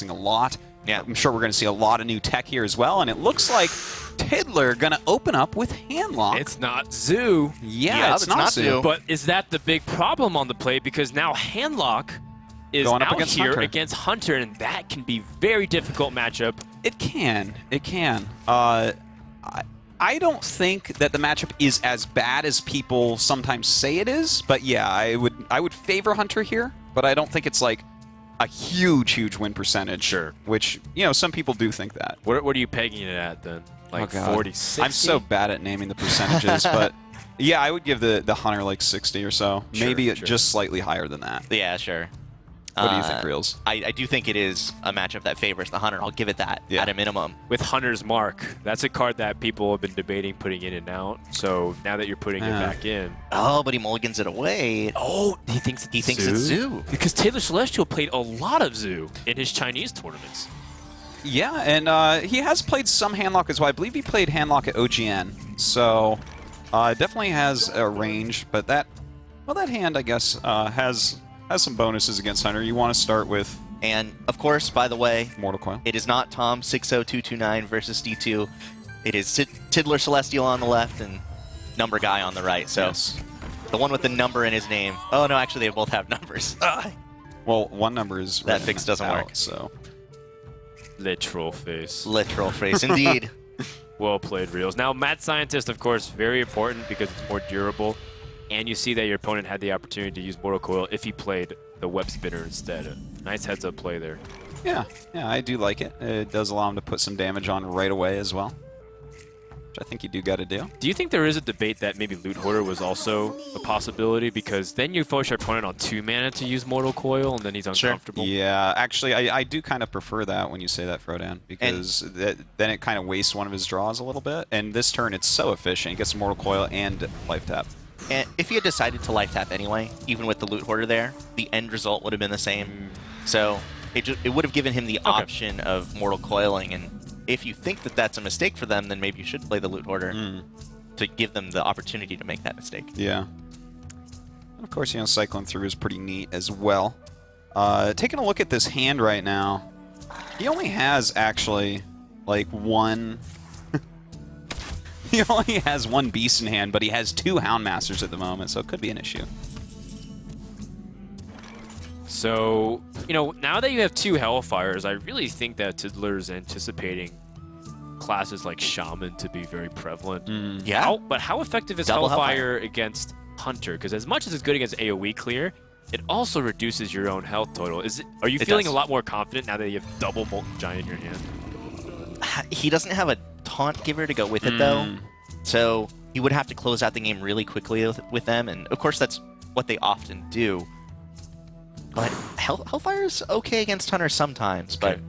practicing a lot. Yeah. I'm sure we're going to see a lot of new tech here as well, and it looks like Tiddler going to open up with Handlock. It's not Zoo. Yeah, it's not Zoo. But is that the big problem on the play? Because now Handlock is Going up out against here Hunter. against Hunter, and that can be very difficult matchup. It can. It can. I don't think that the matchup is as bad as people sometimes say it is, but yeah, I would favor Hunter here, but I don't think it's like a huge win percentage. Sure. Which, you know, some people do think that. What are you pegging it at then? Like 40, 60? I'm so bad at naming the percentages, but yeah, I would give the Hunter like 60 or so. Sure, Maybe sure. just slightly higher than that. Yeah, sure. What do you think, Reels? I do think it is a matchup that favors the Hunter. I'll give it that at a minimum. With Hunter's Mark, that's a card that people have been debating putting in and out. So now that you're putting it back in. Oh, but he mulligans it away. Oh, he thinks it's Zoo. Because Tiddler Celestial played a lot of Zoo in his Chinese tournaments. Yeah, and he has played some Handlock as well. I believe he played Handlock at OGN, so definitely has a range. But that hand, I guess, has some bonuses against Hunter. You want to start with... And, of course, by the way, Mortal Coil. It is not Tom 60229 versus D2. It is Tiddler Celestial on the left and Numberguy on the right. So the one with the number in his name. Oh, no, actually, they both have numbers. Well, one number is... That fix doesn't work. So... Literal face. Literal face, indeed. Well played, Reels. Now, Mad Scientist, of course, very important because it's more durable. And you see that your opponent had the opportunity to use Mortal Coil if he played the Web Spinner instead. Nice heads-up play there. Yeah, I do like it. It does allow him to put some damage on right away as well, which I think you do got to do. Do you think there is a debate that maybe Loot Hoarder was also a possibility? Because then you force your opponent on 2 mana to use Mortal Coil, and then he's uncomfortable. Yeah, actually, I do kind of prefer that when you say that, Frodan, because then it kind of wastes one of his draws a little bit. And this turn, it's so efficient. He gets Mortal Coil and Life Tap. And if he had decided to life tap anyway, even with the Loot Hoarder there, the end result would have been the same. So it would have given him the option of Mortal Coiling. And if you think that that's a mistake for them, then maybe you should play the Loot Hoarder to give them the opportunity to make that mistake. Yeah. And of course, you know, cycling through is pretty neat as well. Taking a look at this hand right now, he only has actually like one... He only has one beast in hand, but he has 2 Houndmasters at the moment, so it could be an issue. So, you know, now that you have 2 Hellfires, I really think that Tiddler's anticipating classes like Shaman to be very prevalent. Yeah. But how effective is Double Hellfire against Hunter? Because as much as it's good against AoE clear, it also reduces your own health total. Are you feeling a lot more confident now that you have double Molten Giant in your hand? He doesn't have a Taunt Giver to go with it, though. So he would have to close out the game really quickly with them. And, of course, that's what they often do. But Hellfire's okay against Hunter sometimes, but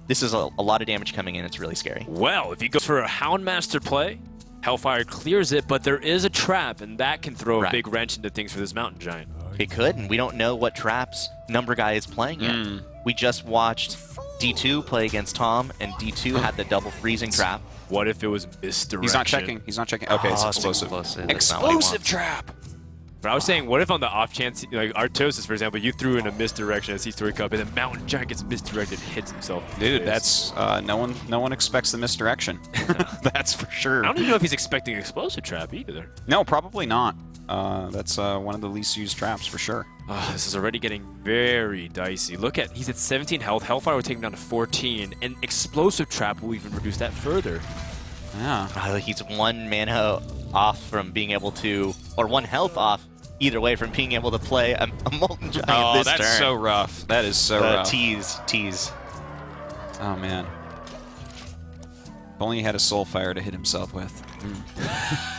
this is a lot of damage coming in. It's really scary. Well, if you go for a Houndmaster play, Hellfire clears it, but there is a trap, and that can throw a big wrench into things for this Mountain Giant. It could, and we don't know what traps Numberguy is playing yet. We just watched D2 play against Tom, and D2 had the double freezing trap. What if it was misdirection? He's not checking. He's not checking. Okay, it's explosive. Explosive trap! But I was saying, what if on the off chance, like Artosis, for example, you threw in a misdirection as he threw a cup, and the Mountain Giant gets misdirected and hits himself. Dude, that's no one expects the misdirection. That's for sure. I don't even know if he's expecting explosive trap either. No, probably not. That's one of the least used traps for sure. This is already getting very dicey. Look at, he's at 17 health. Hellfire would take him down to 14, and explosive trap will even reduce that further. Yeah. He's 1 mana off from being able to, or 1 health off, either way, from being able to play a Molten Giant this turn. That's so rough. That is so rough. Tease. Oh, man. If only he had a Soulfire to hit himself with.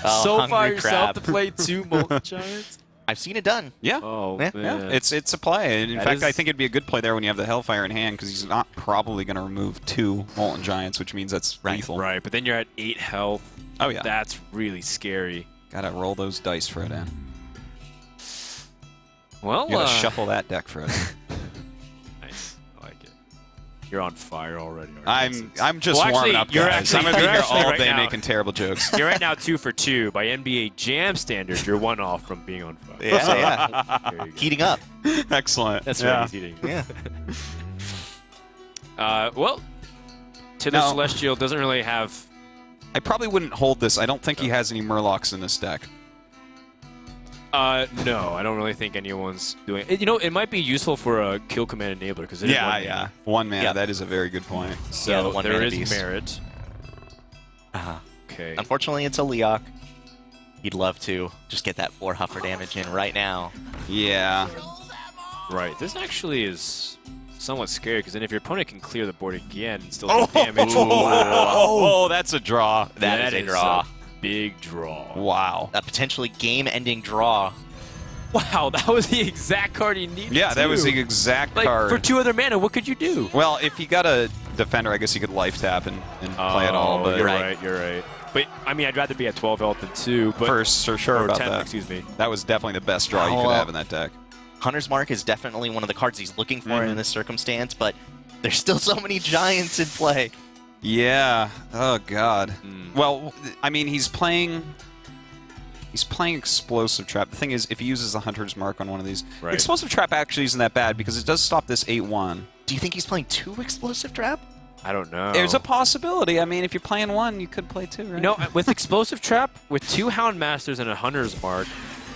Soulfire yourself to play 2 Molten Giants? I've seen it done. Yeah. Oh, yeah. man. It's a play. In fact, I think it'd be a good play there when you have the Hellfire in hand, because he's not probably going to remove 2 Molten Giants, which means that's lethal. Right, but then you're at 8 health. Oh, yeah. That's really scary. Gotta roll those dice, Frodan. Well, you gotta shuffle that deck, Frodan. Nice. I like it. You're on fire already. I'm just warming up, guys. I'm gonna be here all day making terrible jokes. You're right now 2 for 2. By NBA Jam standards, you're 1 off from being on fire. Yeah. Heating up. Excellent. That's right, he's heating. Yeah. Well, Tiddler No. Celestial doesn't really have... I probably wouldn't hold this. I don't think he has any Murlocs in this deck. No, I don't really think anyone's doing it. You know, it might be useful for a kill command enabler because One mana. Yeah. That is a very good point. So Yeah, the one there mana is beast. merit. Uh-huh. Okay. Unfortunately, it's a Leok. He'd love to just get that 4 Huffer damage in right now. Yeah. Right. This actually is somewhat scary because then if your opponent can clear the board again and still do damage. Oh, that's a draw. That is a draw. A big draw. Wow. A potentially game-ending draw. Wow, that was the exact card he needed. Yeah, that was too. the exact Like, card. for 2 other mana, what could you do? Well, if he got a defender, I guess he could life tap and play it all. But You're right. But, I mean, I'd rather be at 12 health than 2. But first, for sure or about 10, that. excuse me. That was definitely the best draw you could have in that deck. Hunter's Mark is definitely one of the cards he's looking for in this circumstance, but there's still so many giants in play. Yeah. Oh, God. Well, I mean, he's playing Explosive Trap. The thing is, if he uses the Hunter's Mark on one of these, Right. Explosive Trap actually isn't that bad because it does stop this 8-1. Do you think he's playing 2 Explosive Trap? I don't know. There's a possibility. I mean, if you're playing 1, you could play 2, right? You know, with Explosive Trap, with 2 Hound Masters and a Hunter's Mark,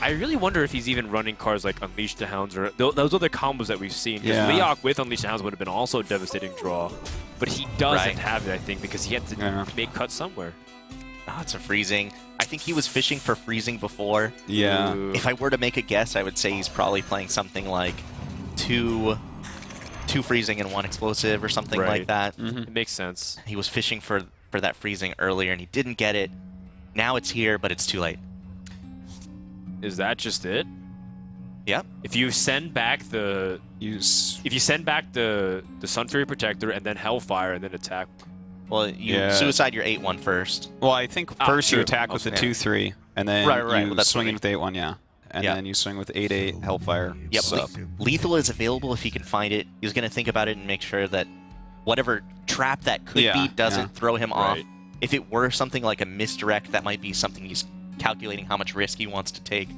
I really wonder if he's even running cards like Unleash the Hounds or those other combos that we've seen. Because Yeah. Leok with Unleash the Hounds would have been also a devastating draw. But he doesn't Right. have it, I think, because he had to make cuts somewhere. Oh, it's a freezing. I think he was fishing for freezing before. Yeah. Ooh. If I were to make a guess, I would say he's probably playing something like 2 freezing and 1 explosive or something Right. like that. It makes sense. He was fishing for that freezing earlier and he didn't get it. Now it's here, but it's too late. Is that just it? Yep. If you send back the Sun Fury Protector and then Hellfire and then attack. Well, you suicide your 8-1 first. Well, I think first you true. attack with the Okay. 2-3, and then Right, you well, that's swing what in with 8-1, yeah. And Yeah. then you swing with 8-8 Hellfire. Yep. Sup. Lethal is available if he can find it. He's going to think about it and make sure that whatever trap that could be doesn't throw him off. Right. If it were something like a misdirect, that might be something he's calculating how much risk he wants to take.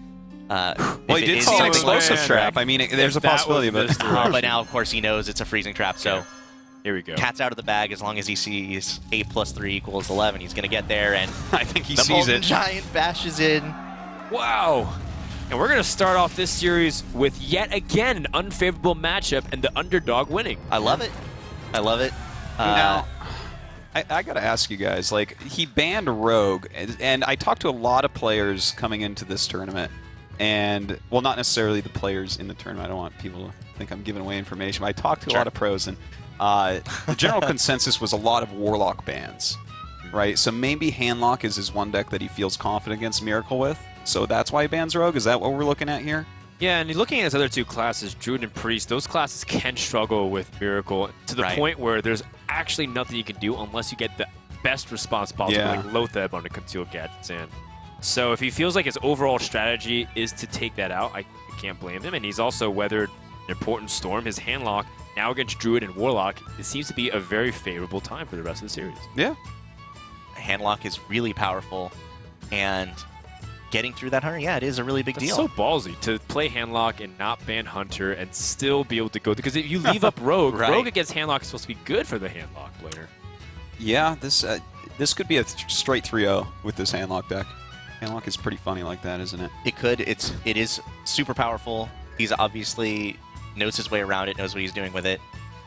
Well, if he it did is call an something explosive like- trap. I mean, there's a that was possibility, but misdirect. But now, of course, he knows it's a freezing trap, so Here we go. cat's out of the bag. As long as he sees 8 + 3 = 11, he's going to get there, and I think he the sees Molten it. Giant bashes in. Wow. And we're going to start off this series with yet again an unfavorable matchup and the underdog winning. I love it. I love it. Now, I got to ask you guys, like, he banned Rogue, and I talked to a lot of players coming into this tournament, and, well, not necessarily the players in the tournament. I don't want people to think I'm giving away information, but I talked to a lot of pros, and the general consensus was a lot of Warlock bans, right? So maybe Handlock is his one deck that he feels confident against Miracle with, so that's why he bans Rogue? Is that what we're looking at here? Yeah, and looking at his other 2 classes, Druid and Priest, those classes can struggle with Miracle to the point where there's actually nothing you can do unless you get the best response possible, like Lotheb on a Concealed Gadget's End. So if he feels like his overall strategy is to take that out, I can't blame him. And he's also weathered an important storm. His Handlock, now against Druid and Warlock, it seems to be a very favorable time for the rest of the series. Yeah. Handlock is really powerful, and getting through that Hunter, yeah, it is a really big That's deal. so ballsy to play Handlock and not ban Hunter and still be able to go. Because if you leave up Rogue, Rogue against Handlock is supposed to be good for the Handlock player. Yeah, this could be a straight 3-0 with this Handlock deck. Handlock is pretty funny like that, isn't it? It could. It is super powerful. He's obviously knows his way around it, knows what he's doing with it,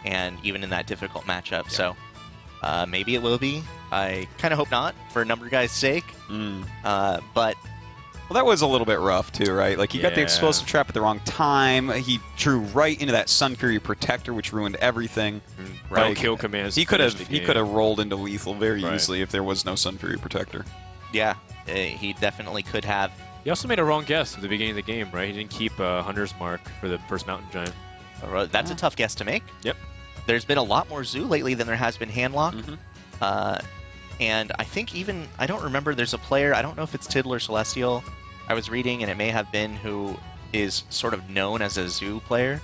and even in that difficult matchup. So maybe it will be. I kind of hope not, for Numberguy's sake. But well, that was a little bit rough too, right? Like, he got the explosive trap at the wrong time. He drew right into that Sun Fury Protector, which ruined everything. Right. Like, Kill commands. he could have rolled into lethal very easily if there was no Sun Fury Protector. yeah, he definitely could have. He also made a wrong guess at the beginning of the game, right? He didn't keep Hunter's Mark for the first Mountain Giant. That's a tough guess to make. Yep. There's been a lot more Zoo lately than there has been Handlock. And I think even, I don't remember, there's a player, I don't know if it's Tiddler Celestial, I was reading, and it may have been, who is sort of known as a Zoo player.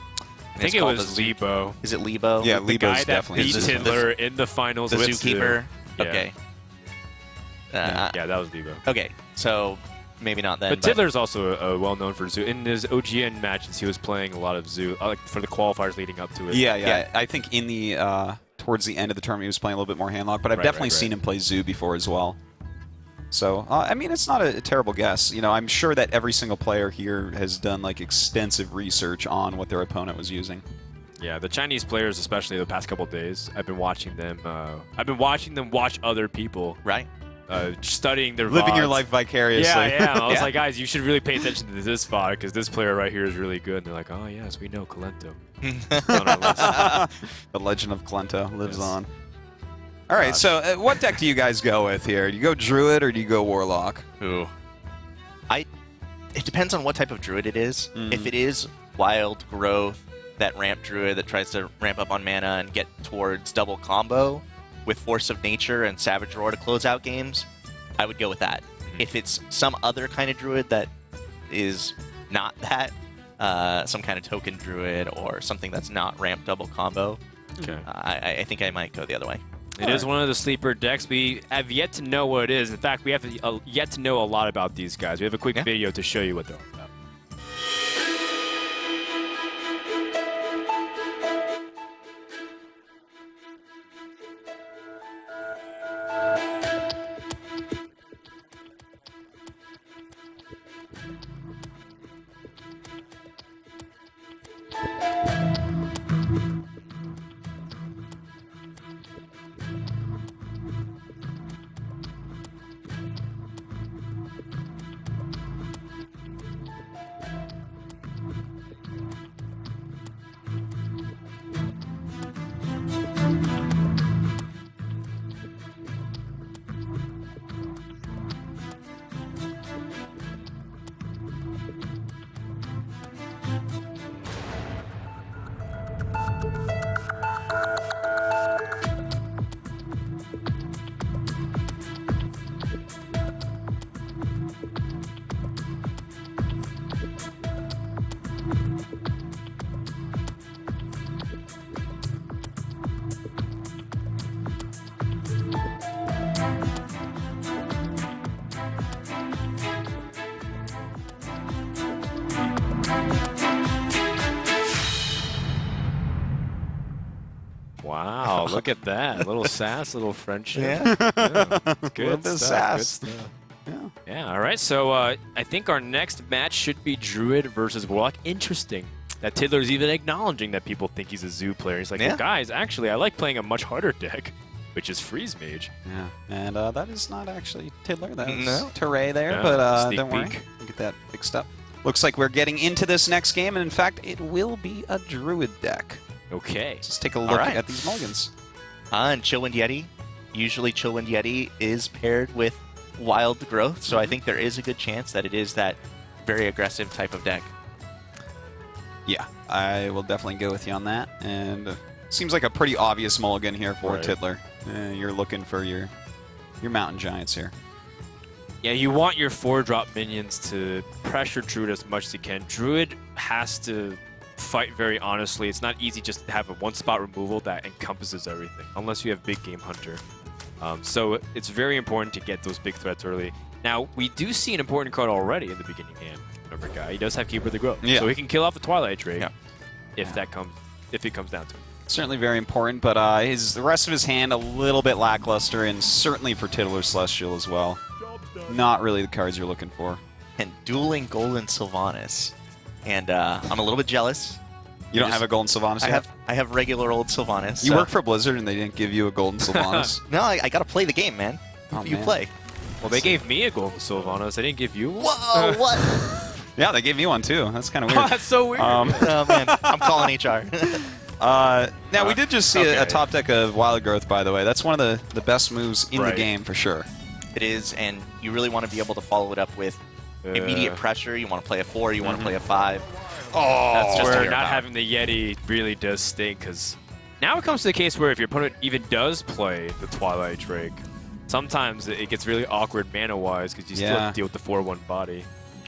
I think it was Lebo. Is it Lebo? Yeah, The Lebo's guy that definitely beat Tiddler in the finals the with Zookeeper. Yeah. Okay. Yeah, that was Lebo. Okay, so maybe not then. But Tiddler's also well-known for Zoo. In his OGN matches, he was playing a lot of Zoo, like for the qualifiers leading up to it. Yeah. I think in the towards the end of the tournament he was playing a little bit more handlock, but I've Right, definitely right, seen right. him play Zoo before as well. So, I mean, it's not a terrible guess. You know, I'm sure that every single player here has done like extensive research on what their opponent was using. Yeah, the Chinese players, especially the past couple of days, I've been watching them. I've been watching them watch other people, Right. Studying their Living your VODs. life vicariously. Yeah. I was Yeah. like, guys, you should really pay attention to this VOD because this player right here is really good. And they're like, oh yes, we know Colento. On our list. The legend of Clento lives Yes. on. All right, Gosh. so what deck do you guys go with here? Do you go Druid or do you go Warlock? Ooh. It depends on what type of druid it is. Mm. If it is wild growth, that ramp druid that tries to ramp up on mana and get towards double combo with Force of Nature and Savage Roar to close out games, I would go with that. If it's some other kind of druid that is not that, some kind of token druid or something that's not ramp double combo, Okay. I think I might go the other way. It is one of the sleeper decks. We have yet to know what it is. In fact, we have yet to know a lot about these guys. We have a quick video to show you what they're all about. Wow, look at that. A little sass, a little friendship. Yeah. Good Little bit of stuff, sass. good stuff. Yeah. Yeah, all right. So I think our next match should be Druid versus Warlock. Interesting that Tiddler's even acknowledging that people think he's a Zoo player. He's like, Yeah. well, guys, actually, I like playing a much harder deck, which is Freeze Mage. Yeah, and that is not actually Tiddler. That's No. Teray there, Yeah, but sneak don't worry. peek. We'll get that fixed up. Looks like we're getting into this next game, and in fact, it will be a Druid deck. Okay. Let's take a look right. at these mulligans. And Chillwind Yeti. Usually Chillwind Yeti is paired with Wild Growth, so I think there is a good chance that it is that very aggressive type of deck. Yeah, I will definitely go with you on that. And seems like a pretty obvious mulligan here for Right. Tiddler. You're looking for your Mountain Giants here. Yeah, you want your 4-drop minions to pressure Druid as much as you can. Druid has to fight very honestly. It's not easy just to have a one-spot removal that encompasses everything, unless you have Big Game Hunter. So it's very important to get those big threats early. Now, we do see an important card already in the beginning hand. Numberguy. He does have Keeper of the Grove, Yeah. so he can kill off the Twilight Drake Yeah. if it comes down to it. Certainly very important, but the rest of his hand a little bit lackluster, and certainly for Tiddler Celestial as well. Not really the cards you're looking for. And dueling Golden Sylvanas. And I'm a little bit jealous. You don't have a Golden Sylvanas yet? I have regular old Sylvanas. You so- work for Blizzard and they didn't give you a Golden Sylvanas? No, I got to play the game, man. Oh, you man. play. Well, they gave me a Golden Sylvanas. They didn't give you one. Whoa, what? Yeah, they gave me one too. That's kind of Oh, weird. that's so weird. Oh, man. I'm calling HR. Now, we did just see a okay. top deck of Wild Growth, by the way. That's one of the best moves in Right. the game, for sure. It is, and you really want to be able to follow it up with immediate pressure. You want to play a 4, you want to play a 5. Oh, That's just where your not power. having the Yeti really does stink, because now it comes to the case where if your opponent even does play the Twilight Drake, sometimes it gets really awkward mana-wise because you still Yeah. have to deal with the 4-1 body.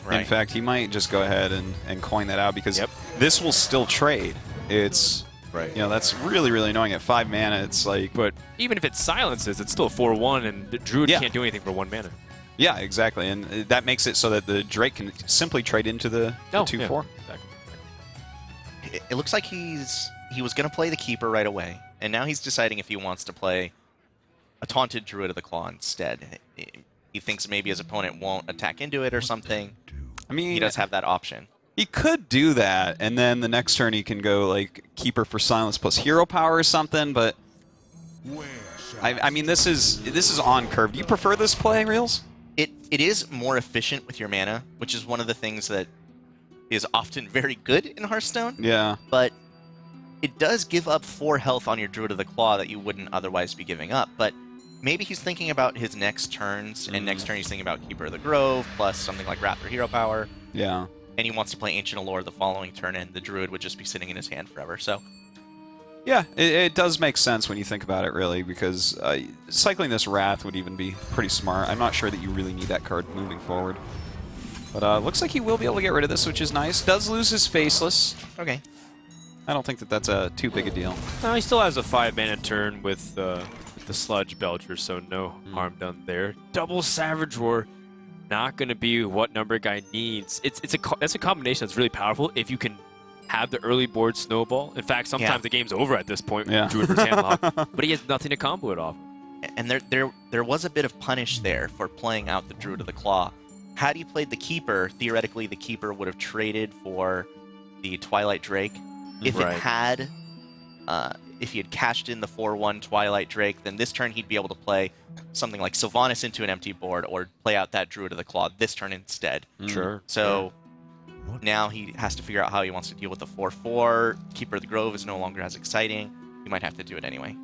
In fact, he might just go ahead and coin that out because Yep. this will still trade. It's, Right. you know, that's really, really annoying. At 5 mana, it's like, But even if it silences, it's still 4-1, and the Druid Yeah. can't do anything for 1 mana. yeah, exactly. And that makes it so that the Drake can simply trade into the 2/4. Exactly. It looks like he was going to play the Keeper right away. And now he's deciding if he wants to play a taunted Druid of the Claw instead. He thinks maybe his opponent won't attack into it or something. I mean, he does have that option. He could do that, and then the next turn he can go like Keeper for Silence plus Hero Power or something. But I mean, this is on curve. Do you prefer this play, Reels? It is more efficient with your mana, which is one of the things that is often very good in Hearthstone. Yeah. But it does give up 4 health on your Druid of the Claw that you wouldn't otherwise be giving up. But maybe he's thinking about his next turns, and next turn he's thinking about Keeper of the Grove plus something like Wrath or Hero Power. Yeah. And he wants to play Ancient Allure the following turn, and the Druid would just be sitting in his hand forever. So, yeah, it does make sense when you think about it, really, because cycling this Wrath would even be pretty smart. I'm not sure that you really need that card moving forward. But looks like he will be able to get rid of this, which is nice. Does lose his Faceless. okay. I don't think that that's too big a deal. No, he still has a 5-mana turn with the Sludge Belcher, so no harm done there. Double Savage Roar, not going to be what Numberguy needs. That's a combination that's really powerful if you can have the early board snowball. In fact, sometimes the game's over at this point. Yeah. Druid versus Handlock, but he has nothing to combo it off. And there was a bit of punish there for playing out the Druid of the Claw. Had he played the Keeper, theoretically the Keeper would have traded for the Twilight Drake. If it had, if he had cashed in the 4/1 Twilight Drake, then this turn he'd be able to play something like Sylvanas into an empty board, or play out that Druid of the Claw this turn instead. Sure. So now he has to figure out how he wants to deal with the 4/4. Keeper of the Grove is no longer as exciting. He might have to do it anyway.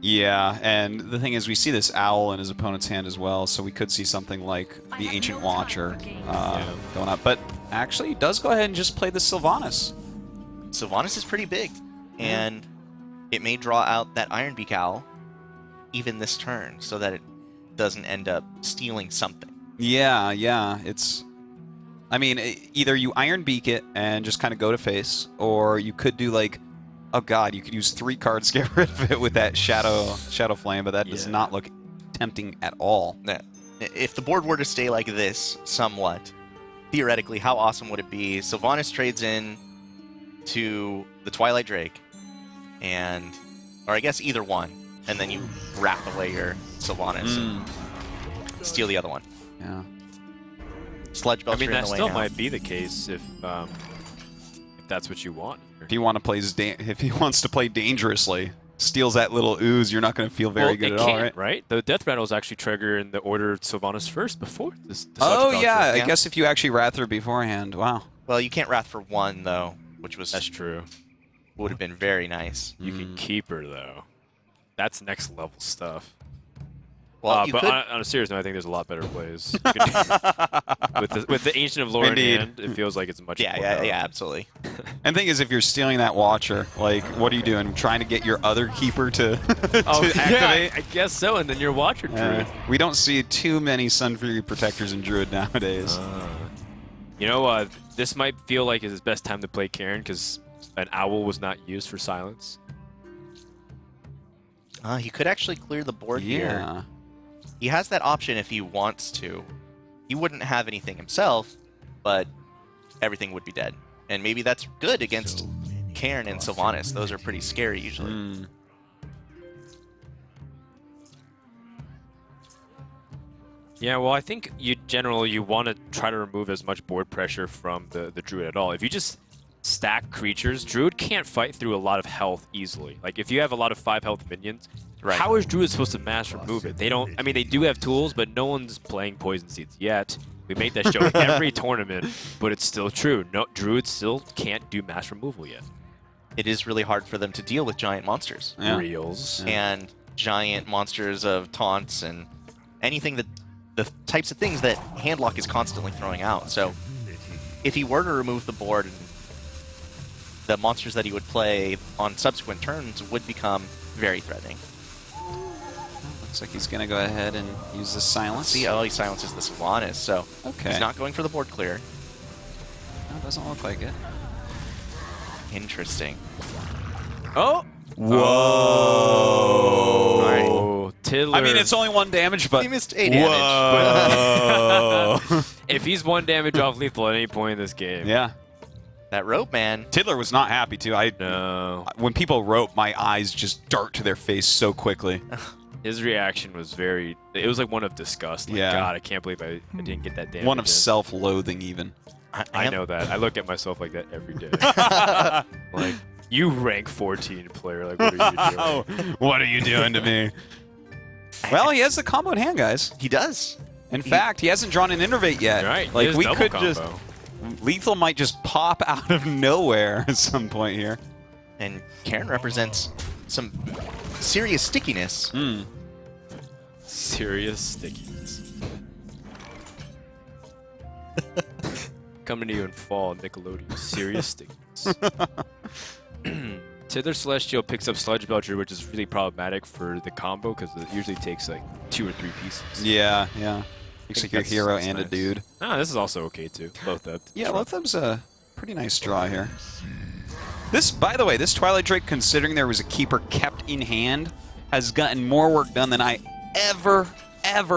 Yeah, and the thing is, we see this Owl in his opponent's hand as well, so we could see something like the Ancient Watcher going up. But actually, he does go ahead and just play the Sylvanas. Sylvanas is pretty big, and it may draw out that Ironbeak Owl even this turn, so that it doesn't end up stealing something. Yeah, yeah. I mean, either you Ironbeak it and just kind of go to face, or you could do like, oh god, you could use 3 cards to get rid of it with that Shadow Flame, but that does not look tempting at all. If the board were to stay like this, somewhat, theoretically, how awesome would it be? Sylvanas trades in to the Twilight Drake, or I guess either one, and then you wrap away your Sylvanas and steal the other one. Yeah. Sludge Belcher in the way that still now. might be the case if that's what you want. If he wants to play dangerously, steals that little ooze, you're not going to feel very good at all, right? Right? The Death Rattles actually trigger in the order Sylvanas first before this. Oh yeah, I guess if you actually Wrath her beforehand, wow. Well, you can't Wrath for 1 though, which was That's true. would have been very nice. You can keep her though. That's next level stuff. Well, you but could... on a serious note, I think there's a lot better plays. You can do. with the Ancient of Lore in hand, it feels like it's much more powerful. Yeah, absolutely. And the thing is, if you're stealing that Watcher, like, what are you doing? Trying to get your other Keeper to, activate? Yeah, I guess so, and then your Watcher Druid. We don't see too many Sun Fury Protectors in Druid nowadays. You know, this might feel like it's his best time to play Karen, because an Owl was not used for silence. He could actually clear the board here. He has that option if he wants to. He wouldn't have anything himself, but everything would be dead. And maybe that's good against Cairn and Sylvanas. Those are pretty scary usually. Yeah, well, I think you want to try to remove as much board pressure from the Druid at all. If you just stack creatures, Druid can't fight through a lot of health easily. Like, if you have a lot of 5 health minions, how is Druid supposed to mass remove it? They don't. I mean, they do have tools, but no one's playing Poison Seeds yet. We make that show every tournament, but it's still true. No, Druid still can't do mass removal yet. It is really hard for them to deal with giant monsters. Reels. And giant monsters of taunts and anything that the types of things that Handlock is constantly throwing out. So if he were to remove the board, the monsters that he would play on subsequent turns would become very threatening. Looks like he's going to go ahead and use the Silence. See, oh, he silences the Sylvanas, so he's not going for the board clear. No, doesn't look like it. Interesting. Oh! Whoa! All right. Tiddler. I mean, it's only 1 damage, but... He missed 8 damage. Whoa! If he's 1 damage off lethal at any point in this game. Yeah. That rope, man. Tiddler was not happy too. No. When people rope, my eyes just dart to their face so quickly. His reaction was very... It was like one of disgust. Like, Yeah. God, I can't believe I didn't get that damage. One of in. self-loathing even. I know that. I look at myself like that every day. Like, you rank 14 player. Like, what are you doing? Oh, what are you doing to me? Well, he has the combo in hand, guys. He does. In fact, he hasn't drawn an innervate yet. Right. Like, his we double could combo. just... Lethal might just pop out of nowhere at some point here. And Karen represents some serious stickiness. Serious stickiness. Coming to you in fall, Nickelodeon. Serious stickiness. Tiddler Celestial picks up Sludge Belcher, which is really problematic for the combo because it usually takes like 2 or 3 pieces. Yeah, yeah. Looks like your That's- hero that's and a nice. dude. Ah, this is also okay too. Lotheb. Yeah, Lotheb's a pretty nice draw here. This, by the way, this Twilight Drake, considering there was a keeper kept in hand, has gotten more work done than I ever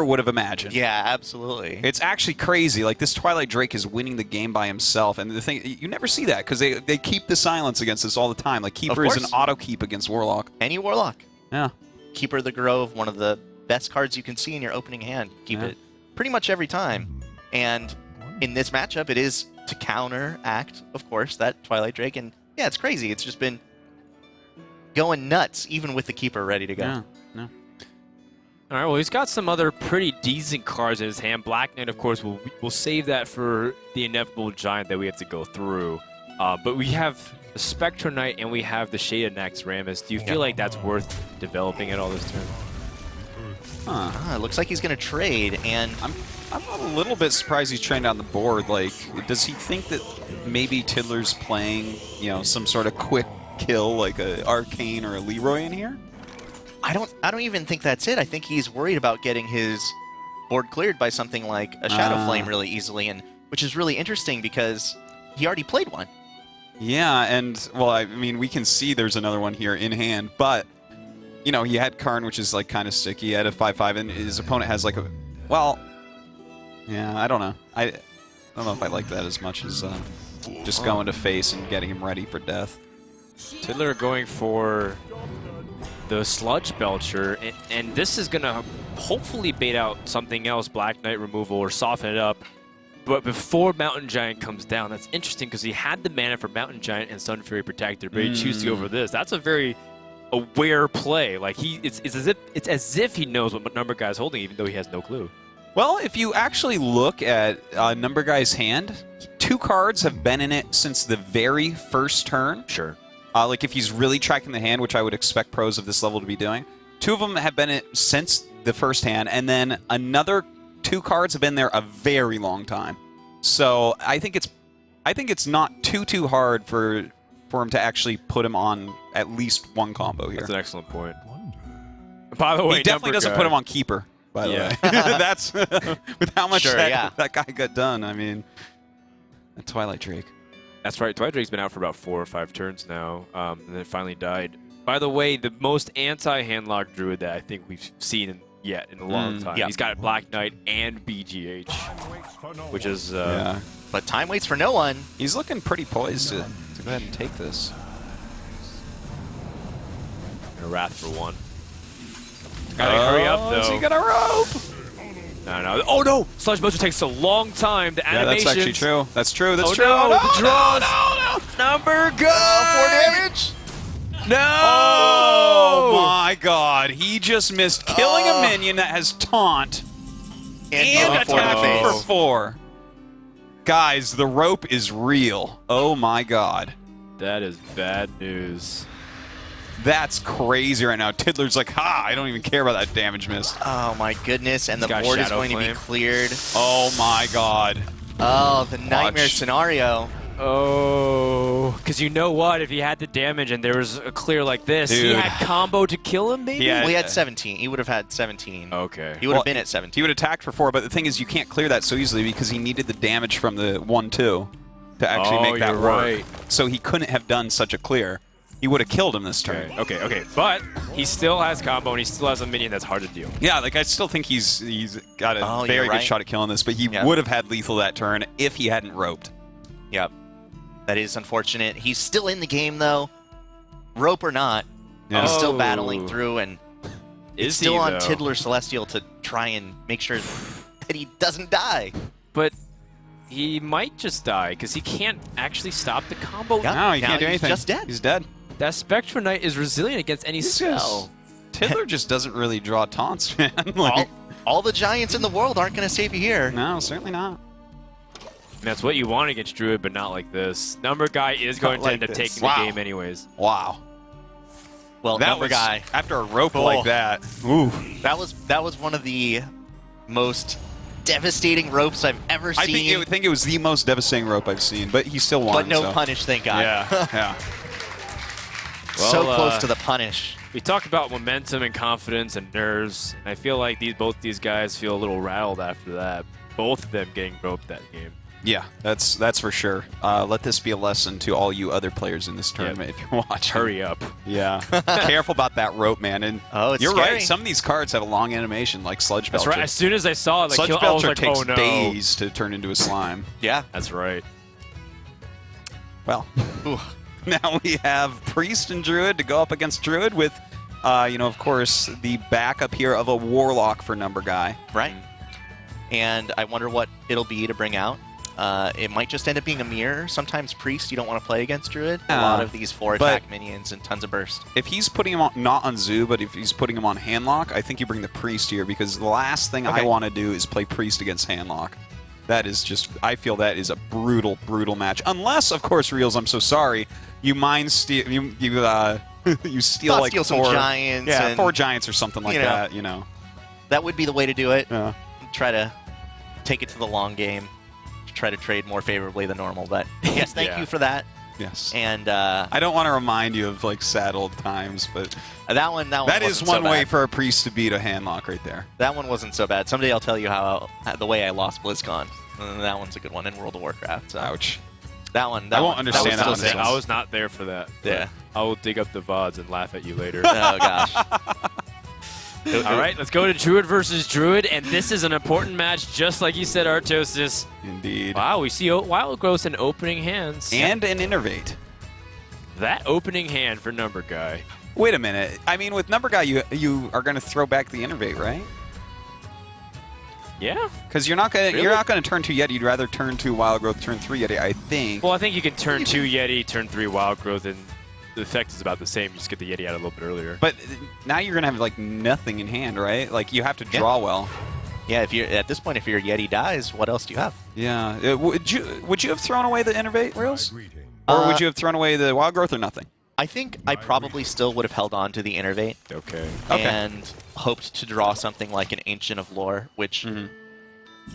would have imagined. Yeah, absolutely. It's actually crazy. Like, this Twilight Drake is winning the game by himself. And the thing, you never see that because they keep the silence against us all the time. Like, Keeper is an course. auto-keep against Warlock. Any Warlock. Yeah. Keeper of the Grove, one of the best cards you can see in your opening hand. Keep Yeah. it pretty much every time. And in this matchup, it is to counteract, of course, that Twilight Drake. And yeah, it's crazy. It's just been going nuts, even with the Keeper ready to go. Yeah. Yeah. All right, well, he's got some other pretty decent cards in his hand. Black Knight, of course, we'll save that for the inevitable giant that we have to go through. But we have the Spectral Knight and we have the Shaded Naxxramas. Do you feel like that's worth developing at all this turn? Huh. It looks like he's going to trade, and I'm a little bit surprised he's trying down the board. Like, does he think that maybe Tiddler's playing, you know, some sort of quick kill like a Arcane or a Leroy in here? I don't even think that's it. I think he's worried about getting his board cleared by something like a Shadow Flame really easily, and which is really interesting because he already played one. Yeah, and, well, I mean, we can see there's another one here in hand, but, you know, he had Karn, which is, like, kind of sticky. He had a 5/5, and his opponent has, like, a... Well, yeah, I don't know. I don't know if I like that as much as just going to face and getting him ready for death. Tiddler going for the Sludge Belcher, and this is going to hopefully bait out something else, Black Knight removal, or soften it up. But before Mountain Giant comes down, that's interesting because he had the mana for Mountain Giant and Sun Fury Protector, but he chooses to go for this. That's a very aware play. Like, it's as if he knows what Numberguy is holding, even though he has no clue. Well, if you actually look at Numberguy's hand, 2 cards have been in it since the very first turn. Sure. Like, if he's really tracking the hand, which I would expect pros of this level to be doing, 2 of them have been in it since the first hand, and then another 2 cards have been there a very long time. So I think it's not too hard for him to actually put him on at least one combo here. That's an excellent point. By the way, He definitely doesn't put him on Keeper, by the way. That's with how much that guy got done. I mean, a Twilight Drake. That's right. Twilight Drake's been out for about 4 or 5 turns now, and then finally died. By the way, the most anti-handlock druid that I think we've seen in a long time. Yeah. He's got Black Knight and BGH, which is... Yeah. But time waits for no one. He's looking pretty poised to go ahead and take this. And a Wrath for 1. Gotta hurry up, though. So you got a rope! No. Oh, no! Sludge Belcher takes a long time. The Yeah, animations... that's actually true. That's true. That's Oh, true. no, No, the draws. No. Numberguy! 4 damage. No! Oh my god. He just missed killing a minion that has taunt and going for the attacking face. for 4. Guys, the rope is real. Oh my god. That is bad news. That's crazy right now. Tiddler's like, ha, I don't even care about that damage miss. Oh my goodness, and the He's got board is Shadow going to Flame. be cleared. Oh my god. Oh, the nightmare Watch. scenario. Oh, because you know what? If he had the damage and there was a clear like this, he Dude. had combo to kill him, maybe? Yeah. Well, he had 17. He would have had 17. Okay. He would have been at 17. He would attack for 4, but the thing is you can't clear that so easily because he needed the damage from the 1-2 to actually make that you're work. right. So he couldn't have done such a clear. He would have killed him this turn. Okay. But he still has combo and he still has a minion that's hard to deal. Yeah, like I still think he's got a you're very good right. shot at killing this, but he Yep. would have had lethal that turn if he hadn't roped. Yep. That is unfortunate. He's still in the game, though. Rope or not, Yeah. he's still battling through, and Is still he, on though? Tiddler Celestial to try and make sure that he doesn't die. But he might just die because he can't actually stop the combo. Yeah. No, he Now can't do he's anything. just dead. He's dead. That Spectral Knight is resilient against any spell. Tiddler just doesn't really draw taunts, man. Like, All the giants in the world aren't going to save you here. no, certainly not. And that's what you want against Druid, but not like this. Numberguy is going to like end up this. taking Wow. the game anyways. Wow. Well, That was Numberguy, after a rope Oh. like that. Ooh. that was one of the most devastating ropes I've ever I seen. think it was the most devastating rope I've seen, but he still won. but no so. punish, thank God. Yeah, yeah. So Well, close to the punish. We talked about momentum and confidence and nerves, and I feel like both these guys feel a little rattled after that. Both of them getting roped that game. Yeah, that's for sure. Let this be a lesson to all you other players in this tournament if you're watching. Hurry up. Yeah. Careful about that rope, man. And Oh, it's you're scary. right. Some of these cards have a long animation, like Sludge Belcher. That's right. As soon as I saw it, like, Sludge I was Belcher like, takes oh no. days to turn into a slime. Yeah. That's right. Well, Ooh. now we have Priest and Druid to go up against Druid with, of course, the backup here of a Warlock for Numberguy. Right. And I wonder what it'll be to bring out. It might just end up being a mirror. Sometimes Priest you don't want to play against Druid. A lot of these 4-attack minions and tons of burst. If he's putting him on, not on Zoo, but if he's putting him on Handlock, I think you bring the Priest here because the last thing I want to do is play Priest against Handlock. That is just, I feel that is a brutal, brutal match. Unless, of course, Reels, I'm so sorry, you mind steal, you steal Thought like steal some four giants. yeah, and 4 giants or something like you know. that, you know. That would be the way to do it. Yeah. Try to take it to the long game. Try to trade more favorably than normal. But yes, thank Yeah. you for that. Yes. And I don't want to remind you of like sad old times, but that one that is wasn't one so way bad. for a Priest to beat a Handlock right there. That one wasn't so bad. Someday I'll tell you how the way I lost BlizzCon. That one's a good one in World of Warcraft. So. Ouch. That one. I won't one- understand was that still one. sick. I was not there for that. but Yeah. I will dig up the VODs and laugh at you later. Oh gosh. All right, let's go to Druid versus Druid, and this is an important match, just like you said, Artosis. Indeed. Wow, we see Wild Growth in opening hands. And an Innervate. That opening hand for Numberguy. Wait a minute. I mean, with Numberguy, you are going to throw back the Innervate, right? Yeah. Because you're not going to Really? you're not going to turn 2 Yeti. You'd rather turn 2 Wild Growth, turn 3 Yeti, I think. Well, I think you can turn 2 Yeti, turn 3 Wild Growth, and the effect is about the same. You just get the Yeti out a little bit earlier. But now you're going to have like nothing in hand, right? Like you have to draw well. Yeah. If you're at this point, if your Yeti dies, what else do you have? Yeah. Would you have thrown away the Innervate, Reels? Or would you have thrown away the Wild Growth or nothing? I think I probably still would have held on to the Innervate Okay. and hoped to draw something like an Ancient of Lore, which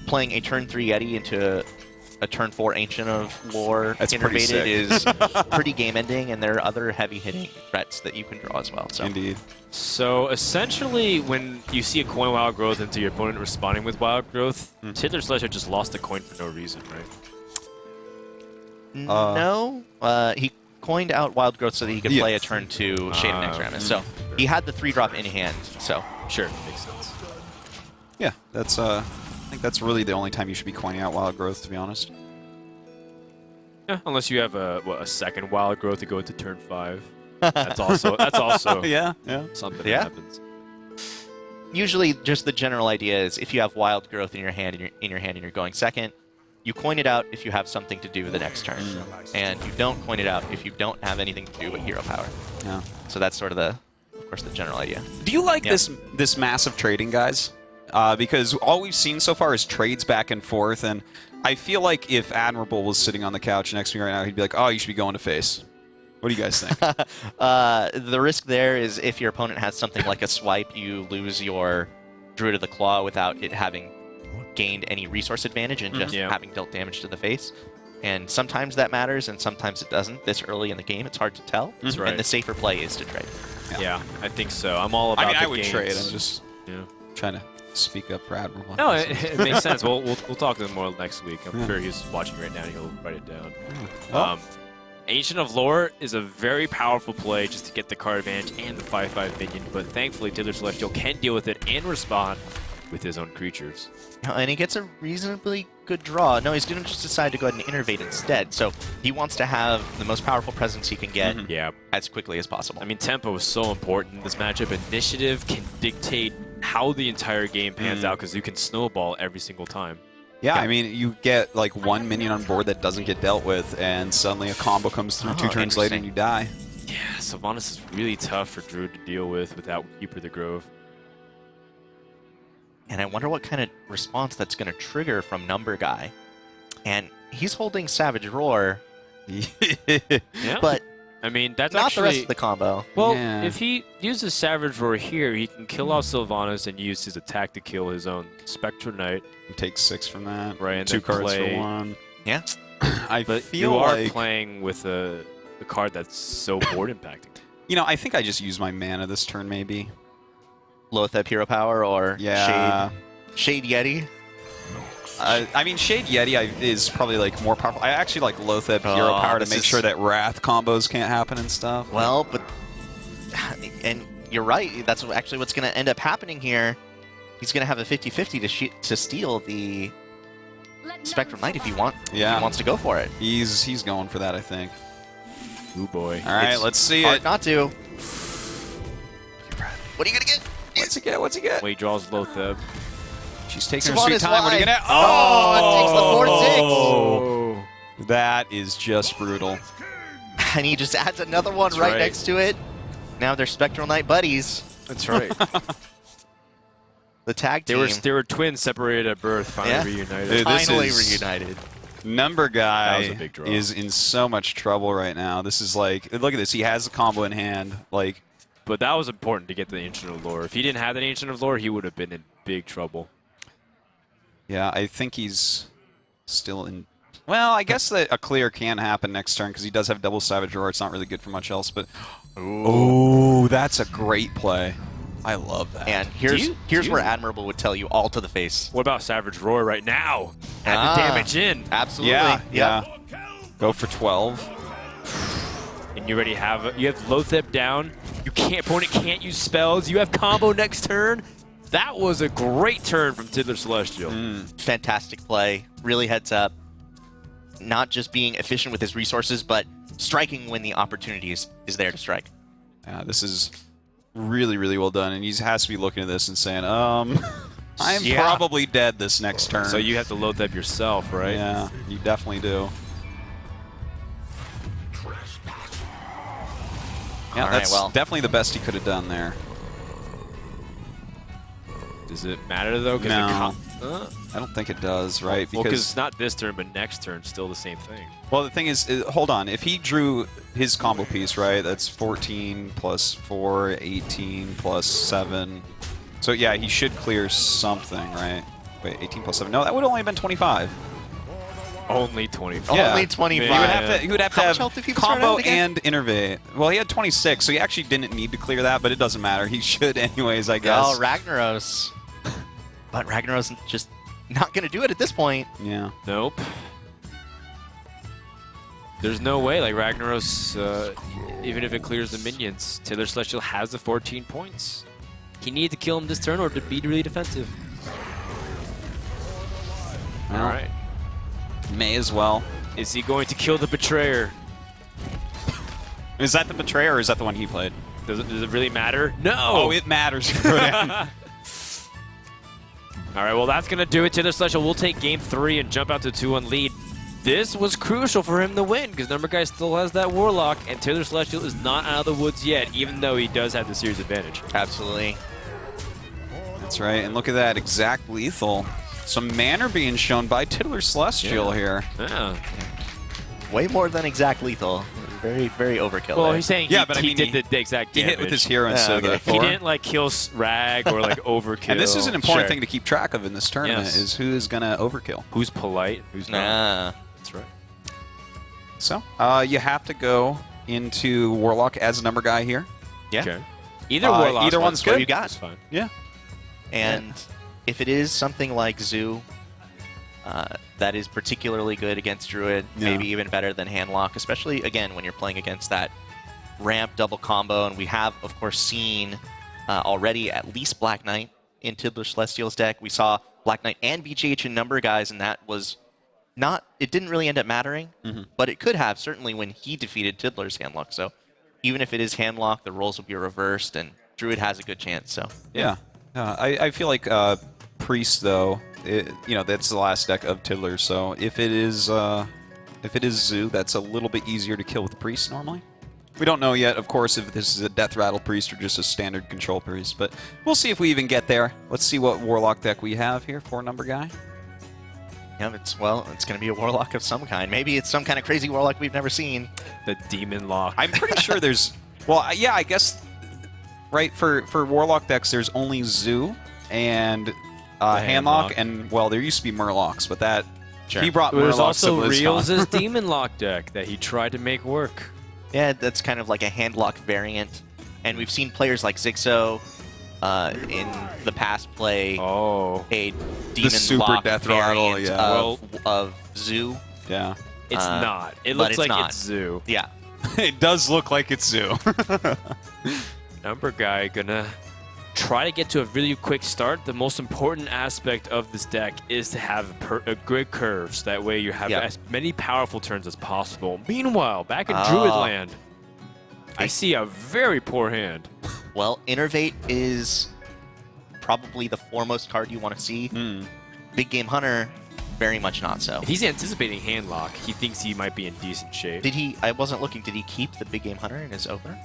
playing a turn 3 Yeti into a turn 4 Ancient of Lore That's pretty sick. Innervated is pretty game ending, and there are other heavy hitting threats that you can draw as well. So Indeed. So essentially, when you see a coin Wild Growth into your opponent responding with Wild Growth, Tiddler Celestial just lost a coin for no reason, right? no, he coined out Wild Growth so that he could play a turn 2 Shade and Exramus. So he had the 3-drop in hand. So Sure, makes sense. Yeah, that's I think that's really the only time you should be coining out Wild Growth, to be honest. Yeah, unless you have a second Wild Growth to go into turn 5. That's also yeah. something that Yeah. happens. usually, just the general idea is if you have Wild Growth in your hand and you're going second, you coin it out if you have something to do the next turn, and you don't coin it out if you don't have anything to do with hero power. Yeah. So that's sort of the general idea. Do you like Yeah. this massive trading, guys? Because all we've seen so far is trades back and forth, and I feel like if Admirable was sitting on the couch next to me right now, he'd be like, "Oh, you should be going to face." What do you guys think? The risk there is if your opponent has something like a swipe, you lose your Druid of the Claw without it having gained any resource advantage and just having dealt damage to the face. And sometimes that matters, and sometimes it doesn't. This early in the game, it's hard to tell. That's right. And the safer play is to trade. Yeah, I think so. I'm all about I mean, the I would games. trade. I'm just Yeah. trying to speak up for Admirable. No, it makes sense. We'll talk to him more next week. I'm sure he's watching right now and he'll write it down. Oh. Ancient of Lore is a very powerful play just to get the card advantage and the 5/5 minion, but thankfully Tiddler Celestial can deal with it and respond with his own creatures. And he gets a reasonably good draw. No, he's going to just decide to go ahead and innervate instead. So he wants to have the most powerful presence he can get Yeah. as quickly as possible. I mean, tempo is so important in this matchup. Initiative can dictate how the entire game pans out because you can snowball every single time. Yeah, I mean, you get like one minion on board that doesn't get dealt with, and suddenly a combo comes through 2 turns later and you die. Yeah, Sylvanas is really tough for Druid to deal with without Keeper the Grove. And I wonder what kind of response that's going to trigger from Numberguy. And he's holding Savage Roar, Yeah. but I mean, that's not actually... the rest of the combo. Well, Yeah. if he uses Savage Roar here, he can kill off Sylvanas and use his attack to kill his own Spectral Knight. Take 6 from that. Right, and 2 then cards play- for 1. Yeah. I But feel you are like... playing with a card that's so board impacting. You know, I think I just use my mana this turn, maybe. Lotheb Hero Power or Yeah. Shade Yeti. I mean, Shade Yeti is probably like more powerful. I actually like Lotheb Hero Power to this make is- sure that Wrath combos can't happen and stuff. Well, but... And you're right. That's actually what's going to end up happening here. He's going to have a 50-50 to steal the Spectral Knight if he wants to go for it. He's going for that, I think. Ooh, boy. All right, It's let's see hard it. not to. What are you going to get? What's he get? What's he get? Well, he draws Lotheb. She's taking her Sylvanas sweet time. What are you live. gonna? Oh, it takes the 4-6. That is just brutal. And he just adds another one That's right right. next to it. Now they're Spectral Knight buddies. That's right. The tag team. They were twins separated at birth, finally Dude, reunited. this finally is- reunited. That was a Numberguy big draw. is in so much trouble right now. This is like, look at this. He has a combo in hand. Like, But that was important to get the Ancient of Lore. If he didn't have that Ancient of Lore, he would have been in big trouble. yeah, I think he's still in. Well, I guess that a clear can happen next turn because he does have double Savage Roar. It's not really good for much else, but oh, that's a great play. I love that. And here's Do where you- Admirable would tell you all to the face. What about Savage Roar right now? Add Ah. the damage in. Absolutely. yeah, Yep. yeah. Go for 12. And you already have you have Lotheb down. Opponent can't use spells. You have combo next turn. That was a great turn from Tiddler Celestial. Fantastic play. Really heads up. Not just being efficient with his resources, but striking when the opportunity is there to strike. Yeah, this is really, really well done. And he has to be looking at this and saying, I'm Yeah. probably dead this next turn. So you have to Lotheb yourself, right? Yeah, you definitely do. Yeah, All right, that's well. definitely the best he could have done there. Does it matter though? 'Cause No. the I don't think it does, right? Well, because not this turn, but next turn, still the same thing. Well, the thing is, hold on. If he drew his combo piece, right, that's 14 plus 4, 18 plus 7. So, yeah, he should clear something, right? Wait, 18 plus 7. No, that would only have been 25. Only 25. Yeah. Only 25. He would have to How much have health did he start combo out again? and innervate. Well, he had 26, so he actually didn't need to clear that, but it doesn't matter. He should anyways, I guess. Oh, Ragnaros. But Ragnaros just not going to do it at this point. Yeah. Nope. There's no way. Like Ragnaros, even if it clears the minions, Tiddler Celestial has the 14 points. He needed to kill him this turn or to be really defensive. Well, All right. May as well. Is he going to kill the Betrayer? Is that the Betrayer or is that the one he played? Does it really matter? No. Oh, it matters for him. All right, well, that's going to do it. Tiddler Celestial will take game 3 and jump out to 2-1 lead. This was crucial for him to win because Numberguy still has that Warlock, and Tiddler Celestial is not out of the woods yet, even though he does have the series advantage. Absolutely. That's right, and look at that, exact lethal. Some manner being shown by Tiddler Celestial here. Yeah. Way more than exact lethal. Very, very overkill. Well, there. he's saying Yeah, but I mean, did the exact He damage. hit with his hero instead okay. of the He Thor. didn't like kill Rag or like overkill. And this is an important Sure. thing to keep track of in this tournament, Yes. is who is going to overkill. Who's polite? Who's not? Nah. That's right. So, you have to go into Warlock as Numberguy here. Yeah. Okay. Either Warlock. either one's what good. you got. That's fine. Yeah. And if it is something like Zoo, that is particularly good against Druid, Yeah. maybe even better than Handlock, especially, again, when you're playing against that ramp double combo. And we have, of course, seen already at least Black Knight in Tiddler Celestial's deck. We saw Black Knight and BGH and number guys, and that was not. It didn't really end up mattering, but it could have certainly when he defeated Tiddler's handlock. So even if it is handlock, the roles will be reversed, and Druid has a good chance. So yeah, I feel like Priest though, that's the last deck of Tiddler. So if it is Zoo, that's a little bit easier to kill with the Priest normally. We don't know yet, of course, if this is a Death Rattle Priest or just a standard Control Priest, but we'll see if we even get there. Let's see what Warlock deck we have here for Numberguy. yeah, it's going to be a Warlock of some kind. Maybe it's some kind of crazy Warlock we've never seen. The Demon Lock. I'm pretty sure there's... Well, yeah, I guess... Right, for Warlock decks, there's only Zoo and Handlock, and, well, there used to be Murlocs, but that... Sure. He brought There's Murlocs also to BlizzCon. Reels' Demon Lock deck that he tried to make work. Yeah, that's kind of like a handlock variant. And we've seen players like Zigzo in the past play a Demon super Lock Death Rattle, variant yeah. of Zoo. Yeah. It's not. It but looks it's like not. it's Zoo. Yeah. It does look like it's Zoo. Numberguy gonna try to get to a really quick start. The most important aspect of this deck is to have a good curve, so that way you have as many powerful turns as possible. Meanwhile, back in Druid land, I see a very poor hand. Well, Innervate is probably the foremost card you want to see. Big Game Hunter, very much not so. If he's anticipating handlock, he thinks he might be in decent shape. Did he? I wasn't looking. Did he keep the Big Game Hunter in his opener?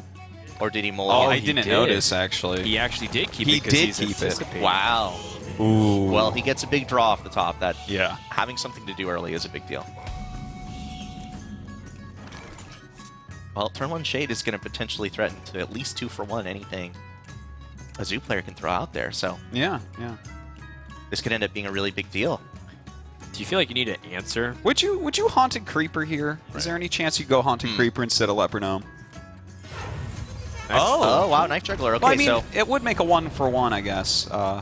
Or did he mold Oh, it? I didn't notice, actually. He actually did keep He it because did he's keep it. anticipating. Wow. Ooh. Well, he gets a big draw off the top. That Yeah. having something to do early is a big deal. Well, turn 1 Shade is going to potentially threaten to at least 2-for-1 anything a Zoo player can throw out there. So Yeah. this could end up being a really big deal. Do you feel like you need an answer? Would you Haunted Creeper here? Is there any chance you go Haunted Creeper instead of Leper Gnome? Oh, wow, Knife Juggler. Okay, Well, I mean, so it would make a 1-for-1, I guess. I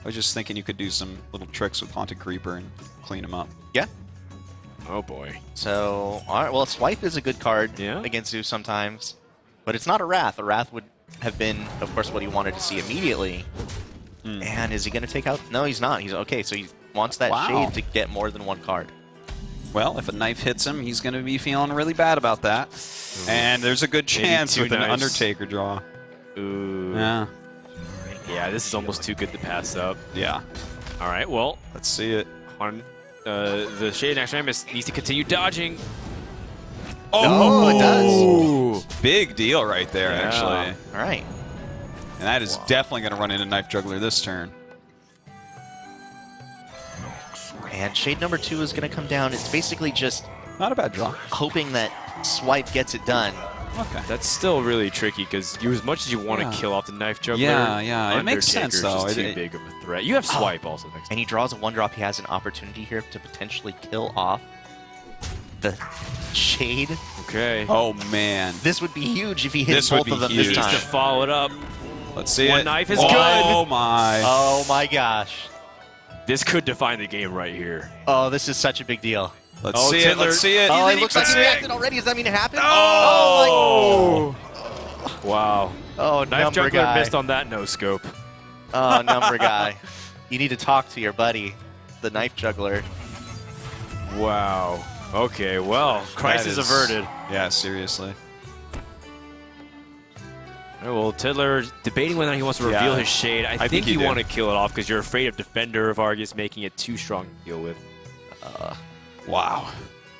was just thinking you could do some little tricks with Haunted Creeper and clean him up. yeah. Oh boy. So, all right, well, Swipe is a good card against Zoo sometimes, but it's not a Wrath. A Wrath would have been, of course, what he wanted to see immediately. And is he going to take out? No, he's not. He's okay, so he wants that Shade to get more than one card. Well, if a knife hits him, he's going to be feeling really bad about that. And there's a good chance with an Undertaker draw. Ooh. Yeah. Yeah, this is almost too good to pass up. Yeah. All right, well, Let's see it. on the Shade Naxxramas needs to continue dodging. Oh, it does. Ooh. Big deal right there, Yeah. actually. All right. And that is definitely going to run into Knife Juggler this turn. And Shade number 2 is going to come down. It's basically just Not a bad draw. hoping that Swipe gets it done. Okay. That's still really tricky because you, as much as you want to kill off the Knife Juggler, Yeah, it makes sense, Undertaker's though. just too It- big of a threat. You have Swipe also next And he draws a 1-drop. He has an opportunity here to potentially kill off the Shade. Okay. Oh, man. This would be huge if he hits This would both be of them huge. this Needs to time. follow it up. Let's see One it. knife is Oh, good. my. Oh my gosh. This could define the game right here. Oh, this is such a big deal. Let's Oh, see it. Tiddler. Let's see it. Oh, it looks like Let's he see it. reacted already. Does that mean it happened? Oh! Wow. Oh, Knife Number Juggler Guy. missed on that no scope. Oh, Number Guy. You need to talk to your buddy, the Knife Juggler. Wow. Okay, well, crisis That is- averted. Yeah, seriously. All right, well, Tiddler debating whether he wants to reveal Yeah. his Shade. I think think he you did. want to kill it off because you're afraid of Defender of Argus making it too strong to deal with. Wow.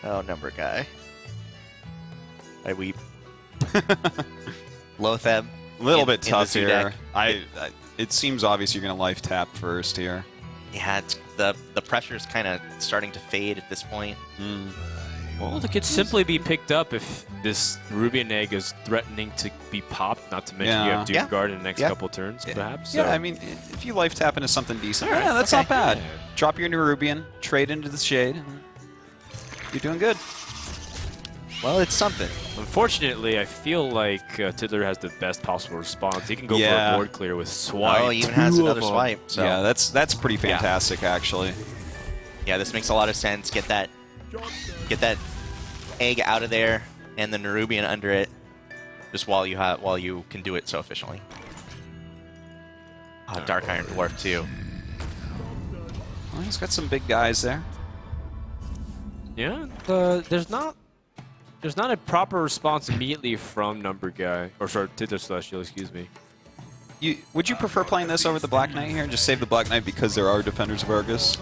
Oh, Number Guy. I weep. Lotheb. A little in- bit in the tough Zoo here. deck. It seems obvious you're going to life tap first here. Yeah, it's, the pressure's kind of starting to fade at this point. Well, it could simply be picked up if this Rubian Egg is threatening to be popped, not to mention you have Doom Yeah. Guard in the next Yeah. couple turns, perhaps. Yeah, So- I mean, if you life tap into something decent, All right, yeah, that's okay. not bad. Yeah. Drop your Nerubian, trade into the Shade, and you're doing good. Well, it's something. Unfortunately, I feel like Tiddler has the best possible response. He can go for Yeah. a board clear with Swipe. Oh, he even has two another of them. swipe. So Yeah, that's pretty fantastic, actually. yeah, this makes a lot of sense. Get that egg out of there and the Nerubian under it, just while you can do it so efficiently. Dark Iron Dwarf too. Well, he's got some big guys there. Yeah, there's not a proper response immediately from Numberguy, or sorry, Tiddler Celestial, excuse me. Would you prefer playing this over the Black Knight here? Just save the Black Knight because there are defenders of Argus,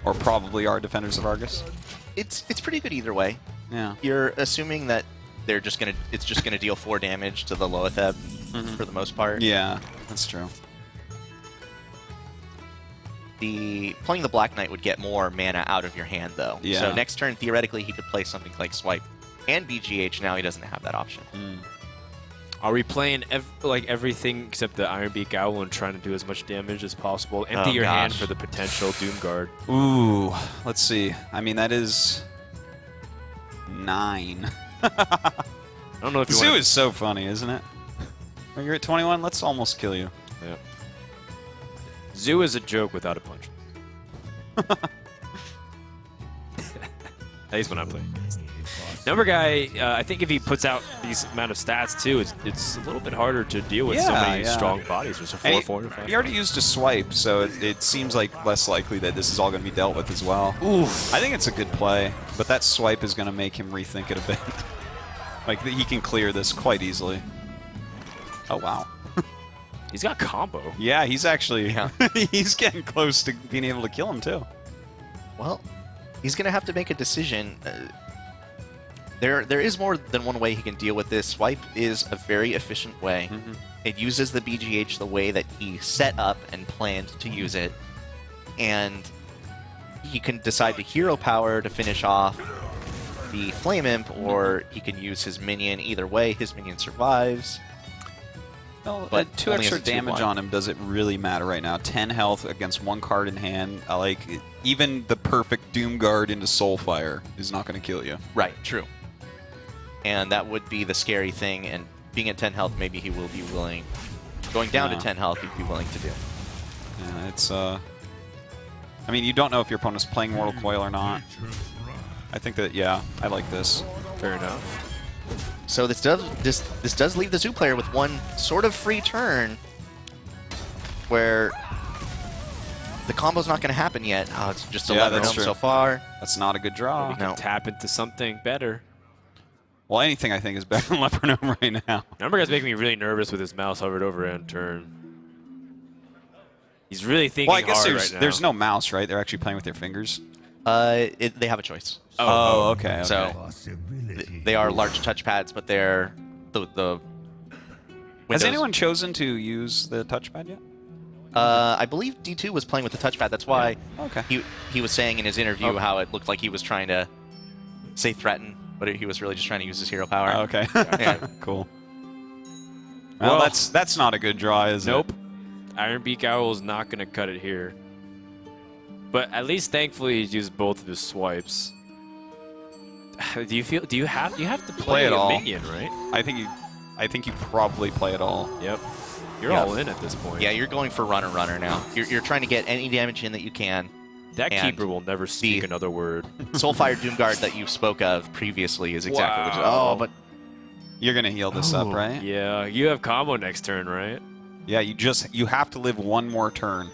or probably are defenders of Argus. It's pretty good either way. Yeah. You're assuming that it's just gonna deal 4 damage to the Loetheb for the most part. Yeah, that's true. Playing the Black Knight would get more mana out of your hand, though. Yeah. So next turn, theoretically, he could play something like Swipe and BGH. Now he doesn't have that option. Are we playing everything except the Iron Beak Owl and trying to do as much damage as possible? Empty your hand for the potential Doom Guard. Ooh, let's see. I mean, that is 9. I don't know if you Zoo want is so funny, isn't it? When you're at 21, let's almost kill you. Yeah. Zoo is a joke without a punch. At least when I'm playing. Numberguy, I think if he puts out these amount of stats too, it's a little bit harder to deal with so many strong bodies. There's a 4/4. He already used a swipe, so it seems like less likely that this is all going to be dealt with as well. Oof. I think it's a good play, but that swipe is going to make him rethink it a bit. Like, he can clear this quite easily. Oh, wow. He's got combo. Yeah, he's actually... he's getting close to being able to kill him, too. Well, he's going to have to make a decision. There is more than one way he can deal with this. Swipe is a very efficient way. It uses the BGH the way that he set up and planned to use it. And he can decide to hero power to finish off the Flame Imp, or he can use his minion. Either way, his minion survives. Well, But 2 only extra as a 2/1. damage on him doesn't really matter right now. 10 health against 1 card in hand. Like, even the perfect Doom Guard into Soulfire is not going to kill you. Right, true. And that would be the scary thing, and being at 10 health, maybe he will be willing... Going down to 10 health, he'd be willing to do. Yeah, it's, I mean, you don't know if your opponent's playing Mortal Coil or not. I think that, yeah, I like this. Fair enough. So this does leave the Zoo player with one sort of free turn, where the combo's not going to happen yet. Oh, it's just a lever gnome so far. That's not a good draw. We can tap into something better. Well, anything I think is better than Leper Gnome right now. Numberguy's making me really nervous with his mouse hovered over end turn. He's really thinking Well, I guess hard right now. there's no mouse, right? They're actually playing with their fingers. They have a choice. Oh, okay. So they are large touchpads, but they're the Windows. Has anyone chosen to use the touchpad yet? I believe D2 was playing with the touchpad. That's why he was saying in his interview how it looked like he was trying to say threaten, but he was really just trying to use his hero power. Oh, okay. Yeah. Cool. Well, that's not a good draw, is it? Nope. Iron Beak Owl is not going to cut it here. But at least, thankfully, he's used both of his swipes. Do you have to play it a all. minion, right? I think you probably play it all. Yep. You're all in at this point. Yeah, you're going for runner now. You're trying to get any damage in that you can. That keeper will never speak another word. Soulfire Doomguard that you spoke of previously is exactly what Wow. but You're gonna heal this up, right? Yeah, you have combo next turn, right? Yeah, you have to live one more turn.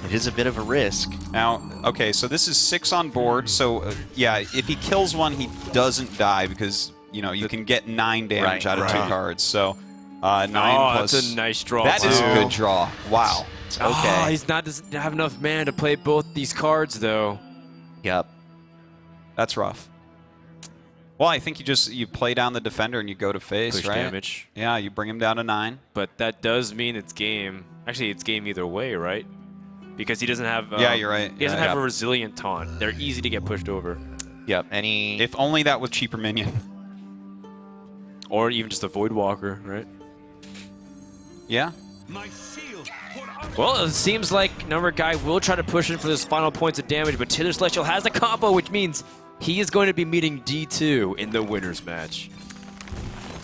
it is a bit of a risk. Now, okay, so this is 6 on board. So yeah, if he kills one, he doesn't die because you can get 9 damage out of 2 cards. So 9 plus. That's a nice draw. That is a good draw. Wow. Okay. Oh, doesn't have enough mana to play both these cards though. Yep. That's rough. Well, I think you play down the defender and you go to face, Push right? damage. Yeah, you bring him down to 9. But that does mean it's game. Actually, it's game either way, right? Because he doesn't have. Yeah, you're right. He doesn't have a resilient taunt. They're easy to get pushed over. Yep. If only that was cheaper minion. Or even just a Void Walker, right? Yeah. Well, it seems like Numberguy will try to push in for those final points of damage, but Tiddler Celestial has the combo, which means he is going to be meeting D2 in the winner's match.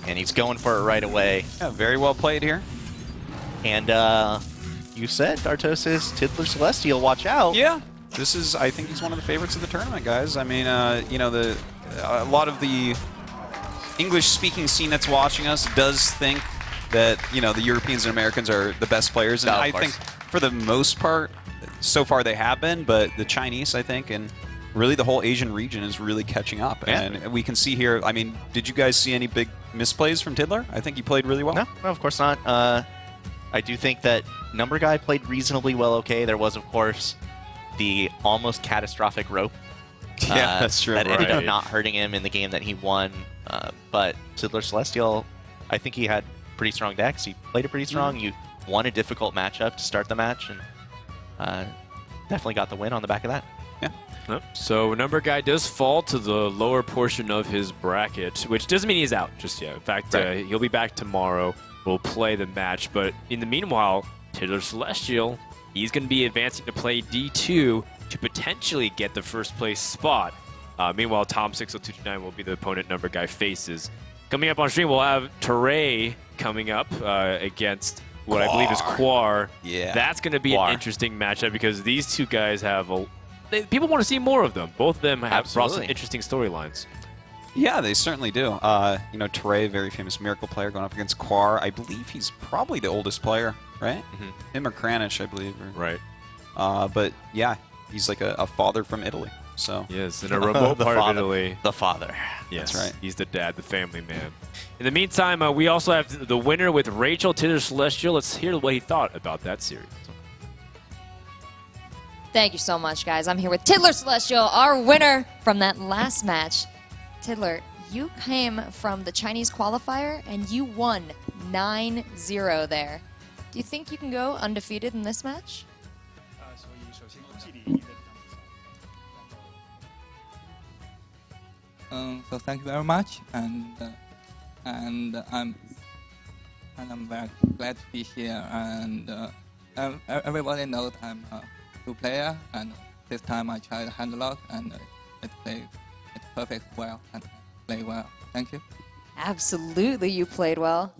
And he's going for it right away. Yeah, very well played here. And you said Dartos' Tiddler Celestial, watch out. Yeah. I think he's one of the favorites of the tournament, guys. I mean, a lot of the English-speaking scene that's watching us does think that the Europeans and Americans are the best players, and I think for the most part, so far they have been. But the Chinese, I think, and really the whole Asian region is really catching up. Yeah. And we can see here. I mean, did you guys see any big misplays from Tiddler? I think he played really well. No, of course not. I do think that Numberguy played reasonably well. Okay, there was of course the almost catastrophic rope. Yeah, that's true. That ended up not hurting him in the game that he won. But Tiddler Celestial, I think he had pretty strong decks. He played it pretty strong. You won a difficult matchup to start the match, and definitely got the win on the back of that. Yeah. Yep. So Numberguy does fall to the lower portion of his bracket, which doesn't mean he's out just yet. In fact, he'll be back tomorrow. We'll play the match. But in the meanwhile, Tiddler Celestial, he's going to be advancing to play D2 to potentially get the first place spot. Meanwhile, Tom60229 will be the opponent Numberguy faces. Coming up on stream, we'll have Teray coming up against what I believe is Quar. Yeah. That's going to be an interesting matchup because these two guys have people want to see more of them. Both of them have brought some interesting storylines. Yeah, they certainly do. Teray, very famous Miracle player, going up against Quar. I believe he's probably the oldest player, right? Him or Kranich, I believe. Right. But yeah, he's like a father from Italy. So yes, in a remote part of Italy. The father. Yes, that's right. He's the dad, the family man. In the meantime, we also have the winner with Rachel, Tiddler Celestial. Let's hear what he thought about that series. Thank you so much, guys. I'm here with Tiddler Celestial, our winner from that last match. Tiddler, you came from the Chinese qualifier, and you won 9-0 there. Do you think you can go undefeated in this match? So thank you very much, and I'm very glad to be here. And everybody knows I'm a good player, and this time I tried hand lock, and it perfect well and play well. Thank you. Absolutely, you played well.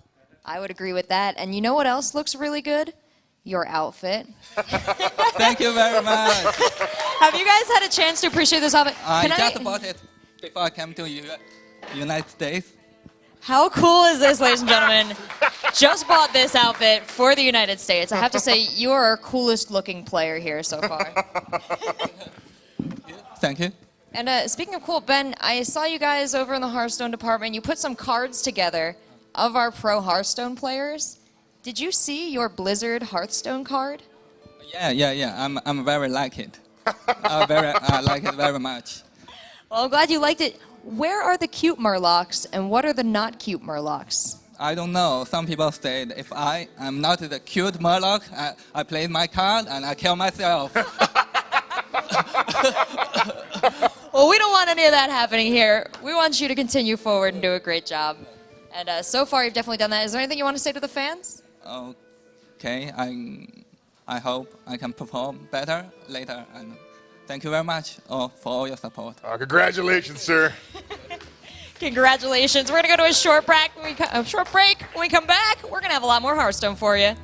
I would agree with that. And you know what else looks really good? Your outfit. Thank you very much. Have you guys had a chance to appreciate this outfit? I just bought it before I came to United States. How cool is this, ladies and gentlemen? Just bought this outfit for the United States. I have to say, you are our coolest looking player here so far. Thank you. And speaking of cool, Ben, I saw you guys over in the Hearthstone department. You put some cards together of our pro Hearthstone players. Did you see your Blizzard Hearthstone card? Yeah. I'm very like it. I like it very much. Well, I'm glad you liked it. Where are the cute Murlocs, and what are the not cute Murlocs? I don't know. Some people said if I am not the cute Murloc, I play my card and I kill myself. Well, we don't want any of that happening here. We want you to continue forward and do a great job. And so far, you've definitely done that. Is there anything you want to say to the fans? Okay, I hope I can perform better later. And thank you very much for all your support. Congratulations, sir. Congratulations. We're going to go to a short break. When we come back, we're going to have a lot more Hearthstone for you.